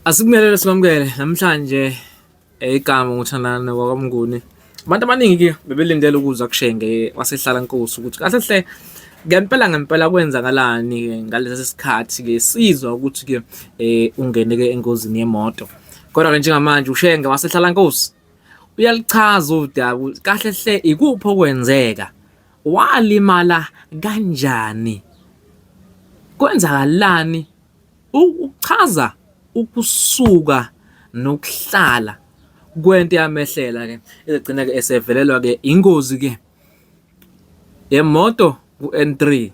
Asikumelele sikwamukele namhlanje igama nguthandana wakwaMnguni. Abantu abaningi ke bebelindele ukuza kushenge wasehlala Nkosi ukuthi kahle hle ngempela kwenzakalani ke ngalesi sikhathi ke sizwa ukuthi ke ungene ke engozini yemoto. Kodwa ke njengamanje ushenge wasehlala Nkosi uyalichaza udaba kahle hle ikuphi okwenzeka. Walimala kanjani? Kwenzakalani? Uchaza ukusuka nokuhlala kwento yamehlela ke ezigcina ke esevelelwa ke ingozi ke yemoto ku-N3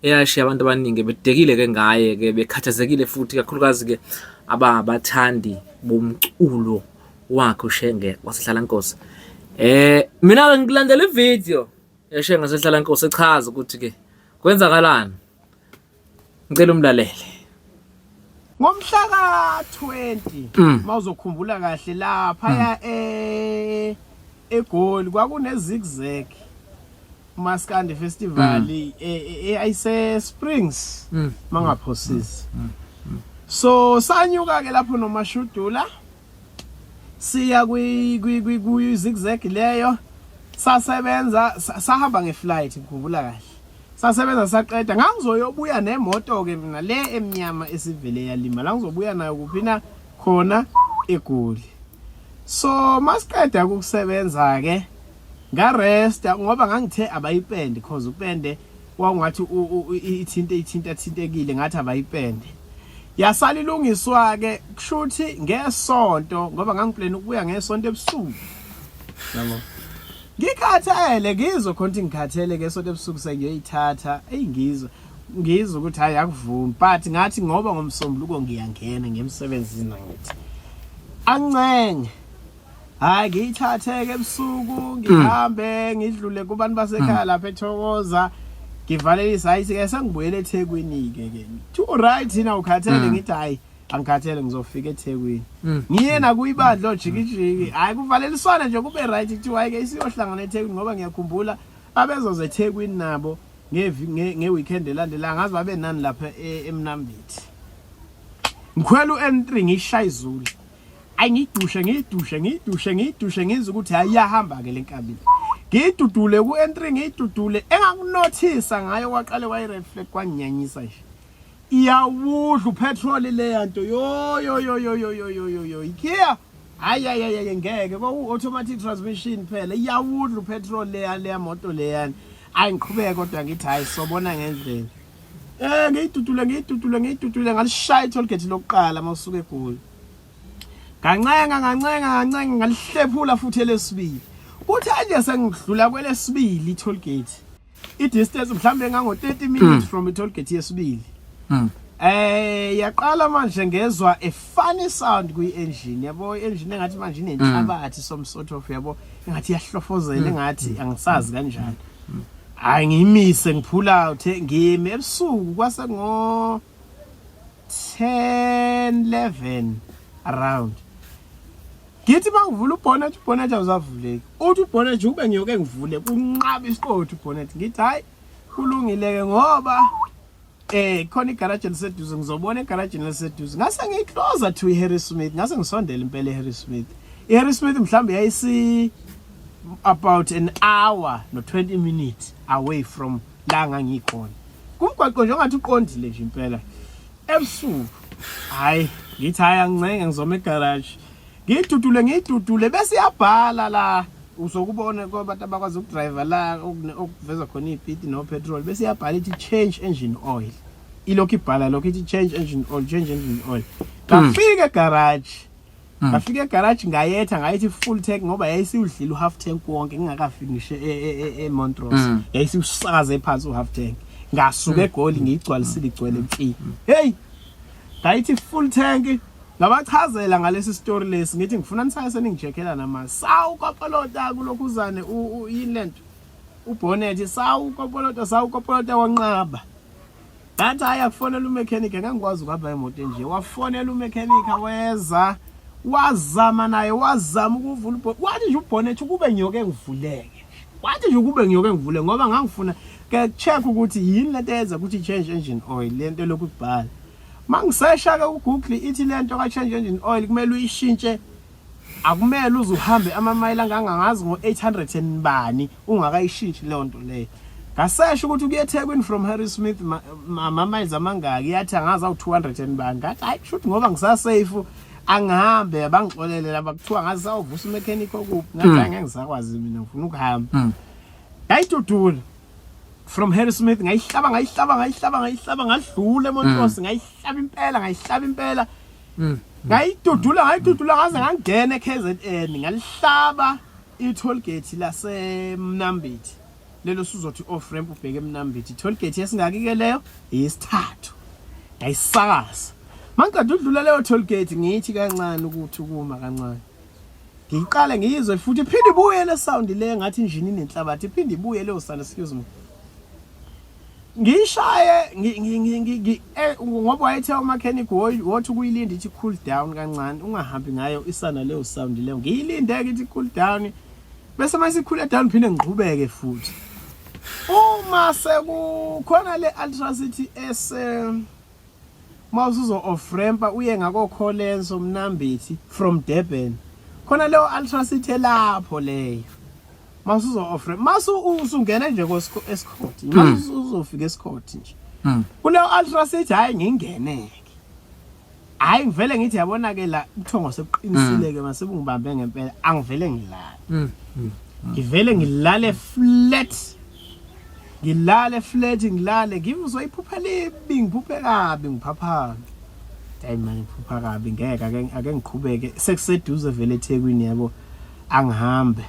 eyashiya abantu abaningi bedekile ke ngaye ke bekhathazekile futhi kakhulukazi ke abathandi bomculo wakhe ushenge wasehlala Nkosi. Mina ngilandela ivideo yashenge wasehlala Nkosi echaza ukuthi ke kwenzakalani. Ngicela umlalele. Ngomhla ka-20 mawuzokhumbula kahle lapha eGoli kwakune zigzag Maskandi Festival ayise Springs mangaphosisi. So sanyuka ke lapho nomashudula siya kwi zigzag leyo sasebenza sahamba ngeflight ngikhumbula kahle. Sasebenza saqeda ngangizoyobuya nemoto ke mina le emnyama esivele yalima la ngizobuya nayo kuphina khona eGoli. So masiqeda ukusebenza ke ngarest ngoba ngangithe abayipende because upende kwakungathi ithintekile ngathi abayipende. Yasala ilungiswa ke kushuthi ngesonto ngoba ngangiplan ukubuya ngesonto ebusuku. Yabo. Ngikhathele ngizwe khonto ngikhathele ke sonto ebusuku sengiyoyithatha ngizwe ukuthi hayi akuvumi but ngathi ngoba ngomsombuluko ngiyangena ngemsebenzini ngithi ancenge hayi ngiyithathe ke ebusuku ngihambe ngidlule kubantu basekhaya lapha eThokoza ngivalelisa hayi ke sengibuyele eThekwini ke to right na ukhathele ngithi hayi angikhathele ngizofika eThekwini ngiyena kuyibandla ojikijiki hayi kuvaleliswana nje kube right ukuthi hayi ke isiyohlangana eThekwini ngoba ngiyakhumbula abezoze eThekwini nabo ngeweekend elandela ngazi babe nani lapha eMnambithi ngikhwela uN3 ngishaya izulu ayi ngidushe ngizwe ukuthi ayahamba ke lenkabini ngidudule kuN3 ngidudule engakunothisa ngayo kwaqale wayireflect kwanginyanyisa nje iyawudla upetrol le yanto yo ikia hayi ngeke ko automatic transmission phela iyawudla upetrol le moto le yani ayiqhubeke kodwa ngithi hayi sobona ngendlela ngiyidudule ngalishaya itollgate lokuqala mawusuka eGoli gancenga ngalihlephula futhi elesibili uthi anje sengidlula kwelesibili itollgate idistance mhlambe ngango 30 minutes from itollgate yesibili. Yaqala manje ngezwa a funny sound kwi-engine yabo engine engathi manje inenhlabathi some sort of yabo engathi yahlofozela engathi angisazi kanjani hayi ngiyimise ngiphula out ngime ebusuku kwase ngo 10-11 around ngithi mangivula ubonnet awuzavuleki uthi ubonnet ube ngiyoke ngivule kunqaba isikoti ubonnet ngithi hayi kulungileke ngoba khona igarage eliseduze ngizobona igarage eliseduze ngase ngicloser to Harrismith ngase ngisondela impela eHarrismith iHarrismith mhlambe yayisi about an hour no 20 minutes away from la ngangikhona kumgwaqo nje ngathi uqondile nje impela ebusuku hayi ngithi haya ngincenge ngizoma egarage ngidudule bese iyabhala la uzokubona kwabantu abakwazi ukudrive la okuveza khona ipit no petrol bese iyabhala ithi change engine oil ilokhu ibhala lokhu ithi change engine oil ngafika egarage ngayetha ngayithi full tank ngoba yayisiwudlile uhalf tank wonke ngingakafiki ngisho eMontrose yayisiwusakaze phansi uhalf tank ngasuka eGoli ngiyigcwalisile igcwele mfi hey ngayithi full tank ngabachazela ngalesi story lesi ngithi ngifuna nisake seningicheckela nama sawukopolota kulokhuzane inland ubonnet sawukopolota wanqaba bathi ayakufonela umechanic ngangikwazi ukuhamba imoto nje wafonela umechanic wazama naye wazama ukuvula wathi nje ubonnet kube ngiyoke ngivuleke ngoba ngangifuna ke check ukuthi yini lento eyenza ukuthi change engine oil lento lokubhala mangisesha ke uGoogle ithi lento ka change engine oil kumele uyishintshe akumele uze uhambe amamayila angangazi ngo800 nibani ungakayishintshi le nto le ngasesha ukuthi kuye eThekwini from Harrismith ama-miles amangaki yathi angazi awu200 nibani ngathi hayi kushuthi ngoba ngisasafe angihambe abangixolele laba kuthiwa ngazi sawuvusa umechanic okuphi ngathi angeke ngisakwazi mina ngifuna ukuhamba ngayidudula from Harrismith ngayihlaba ngadlula eMontrose ngayihlaba impela ngayidudula ngaze ngangena eKZN ngalihlaba i-toll gate laseMnambithi lelo suzothi off ramp ubheke eMnambithi i-toll gate yesingakike leyo yesithathu ngayisakaza mangikade udlula leyo toll gate ngithi kancane ukuthi ukuma kancane ngiqale ngiyizwe futhi iphinde ibuye le sound le ngathi injini inenhlabathi iphinde ibuye leyo sound excuse me ngishaye ngoba wayethe umechanic wothi kuyilinde ithi cool down kancane ungahambi ngayo isana leyo sound leyo ngiyilinde ke ithi cool down bese mase cool down phinde ngiqhubeke futhi uma sekukhona le Ultracity mawusuzo off ramp uye ngako Collins Mnambithi from Durban khona leyo Ultracity lapho leyo mawusuzo off ramp usungena nje escort uzofika escort nje kuleyo Ultracity hayi ngingeneke hayi ngivele ngithi yabona ke la uthongo sebuqinisile ke mase bungibambe ngempela angivele ngilala ngivele ngilale flat ngilale ngivuzwa iphupha libi ngiphuphe kabi ngiphaphama hayi manje ngiphupha kabi ngeke ake ngiqhubeke sekuseduze vele eThekwini yabo angihambe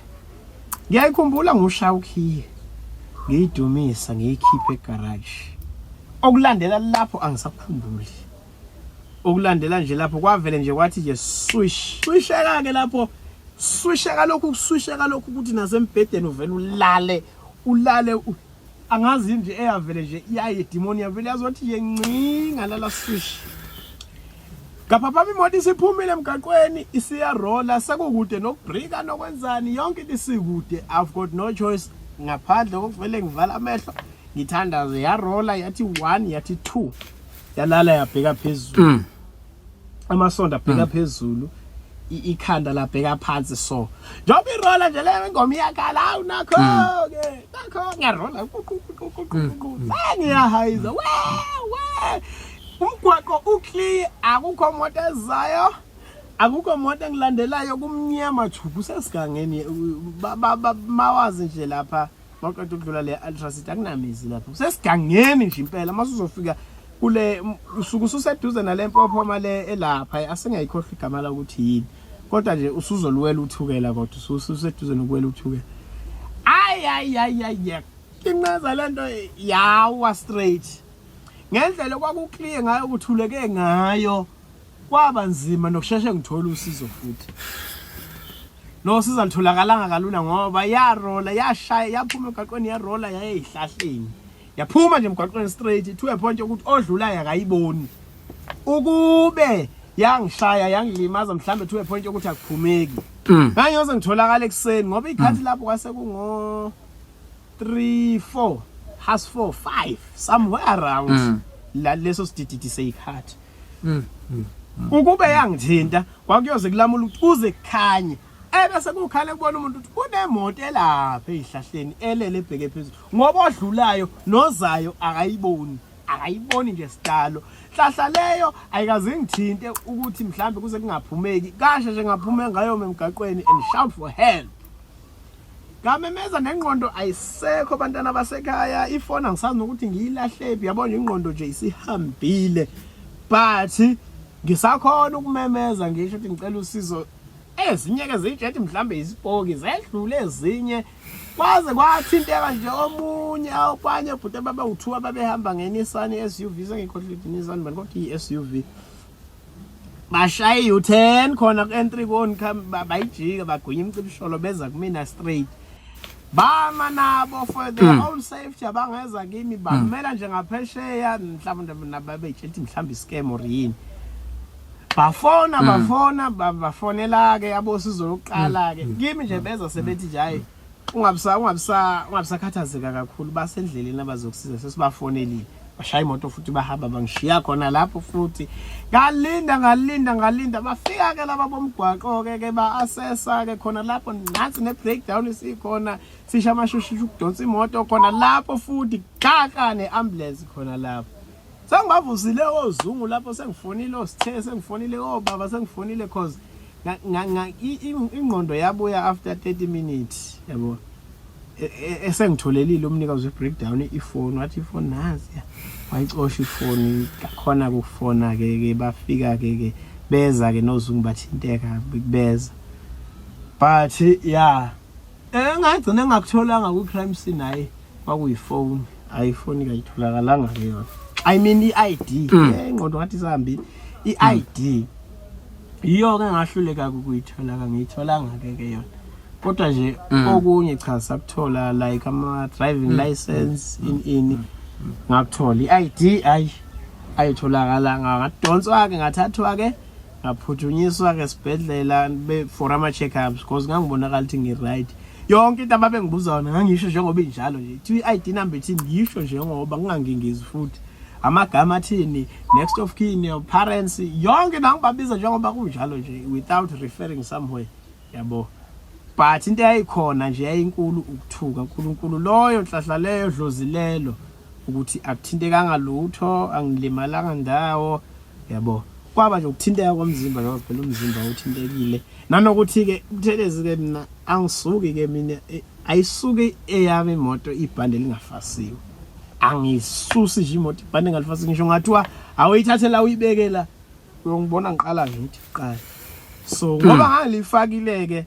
ngiyayikhumbula nguShawukhiye ngiyidumisa ngiyikhiphe egarage okulandela lapho angisakhumbuli okulandela nje lapho kwavele nje kwathi nje swisheka ke lapho swisheka lokhu ukuthi nasembhedeni uvela ulale angazi nje eyavele nje iyaye demon yavele yazothi nje ncinga lala swish ngapha imoto isiphumile emgaqweni isiyarola sekukude nokubrika nokwenzani yonke isikude I've got no choice ngaphandle kokuvele ngivala amehlo ngithandaze yarola yathi 1 yathi 2 yalala yabheka phezulu amasondo abheka phezulu ikhanda labheka phansi so njoba irola nje le ngoma iyakhala awu nakho ngiyarola ngiyahayiza we umgwaqo uclear akukho moto ezayo akukho moto engilandelayo kumnyama thubu sesigangeni mawazi nje lapha maqedwe ukudlula le Ultracity akunamizi lapha sesigangeni nje impela masuzofika kule usuku ususeduze nalempopho male elapha asingayikhohlwa igama la ukuthi yini kodwa nje usuzoluwela uthukela kodwa ususeduze nokuwela uthukela ay inqaza lento yawa straight ngendlela kwakuclear ngayo ukuthuleke ngayo kwaba nzima nokusheshe ngithola usizo futhi no siza litholakala kalula ngoba yarola yashaya yaphuma emgaqweni yarola yayihlahleni yaphuma nje emgaqweni straight to a point ukuthi odlulayo akayiboni ukube yangishaya yangilimaza mhlambe to a point ukuthi akuphumeki ngangiyoze ngitholakala ekseni ngoba ikhathi lapho kwase kungo 3 4 has 4 5 somewhere around la leso sidididi seyikhathi ukube yangithinta kwakuyoze kulamula ukuthi kuze kukhanye ebese kukhale kubona umuntu ukuthi kunemoto elapha ezihlahleni elele ebheke phezulu ngoba odlulayo nozayo akayiboni nje sidalo hlahla leyo ayikaze ngithinte ukuthi mhlambe kuze kungaphumeki kashe nje ngaphume ngayo emgaqweni and shout for help ngamemeza nengqondo ayisekho abantwana basekhaya ifoni angisazi ukuthi ngiyilahlephi yabona ingqondo nje isihambile but ngisakhona ukumemeza ngisho ukuthi ngicela usizo ezinye ke zijethi mhlambe isipoki zedlule ezinye kwaze kwathinteka nje omunye awukwanye bhuti baba u2 ababehamba ngeNissan SUV sengikhohlile iNissan bani kodwa iSUV bashaye u10 khona ku-entry koni bayijika bagwinya imcibisholo beza kumina straight bama nabo for their own safety abangeza kimi bamela nje ngaphesheya mhlawumbe nababeyitshela mhlawumbe iscam or yini bafonela ke abosizo lokuqala ke kimi nje beza sebethi nje hayi ungabisakhathazeka kakhulu basendleleni abazokusiza sesibafonelile bashaya imoto futhi bahamba bangishiya khona lapho futhi ngalinda bafika ke laba bomgwaqo ke ba-assessa ke khona lapho nansi ne-breakdown isikhona sisha amashushishu ukudonsa imoto khona lapho futhi xaxa ne-ambulance khona lapho sengibavusile ozungu lapho sengifonile osithe sengifonile obaba sengifonile cause ingqondo yabuya after 30 minutes yabo esengitholelile umnikazi we-breakdown ifoni wathi ifoni nazi wayicosha ifoni khona kufona ke bafika ke beza ke nozungu bathinteka beza but yeah engagcina ngakutholanga ku-crime scene hayi kwakuyifoni ayifoni kayitholakalanga ke yona I mean i-ID ingqondo ngathi sihambile i-ID iyo ke ngahluleka ukuyithola ngiyitholanga ke yona kodwa nje okunye cha sakuthola like ama driving license in ngakuthola i-ID ayitholakala ngadonswa ke ngathathwa ke ngaphuthunyiswa ke esibhedlela for ama check-ups because ngangibonakala ukuthi ngi-right yonke into ababengibuza yona ngangisho njengoba injalo nje ithi i-ID number ithini ngisho njengoba ngingangingizi futhi amagama athini next of kin your parents yonke nangibabiza njengoba kunjalo nje without referring somewhere yabo but into yayikhona nje yayinkulu ukuthuka uNkulunkulu loyo nhlahla leyo dlozilelo ukuthi akuthintekanga lutho angilimalanga ndawo yabo kwaba nje ukuthinteka komzimba ngoba phela umzimba uthintekile nanokuthi ke Buthelezi ke mina angisuki ke mina ayisuki eyami imoto ibhande lingafasiwe angisusi nje imoto ibhande ngalifasi ngisho ngathiwa awuyithathela uyibekela uyongibona ngiqala ngithi qala so ngoba ngalifakile ke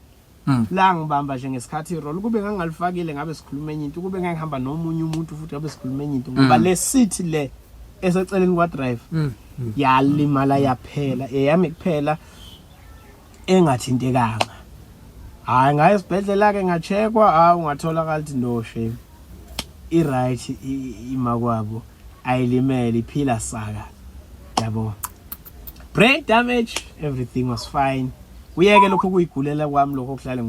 la ngibamba nje ngesikhathi roll kube ngangalifakile ngabe sikhuluma enye into kube ngangihamba nomunye umuntu futhi ngabe sikhuluma enye into ngoba le seat le eseceleni kwa drive yalimala yaphela eyami kuphela engathintekanga hayi ngaye esibhedlela ke ngachekwa ungatholakala ukuthi no shame i-right imakwabo ayilimele iphila saka yabo brain damage everything was fine uyeke lokho kuyigulela kwami lokho kuhlale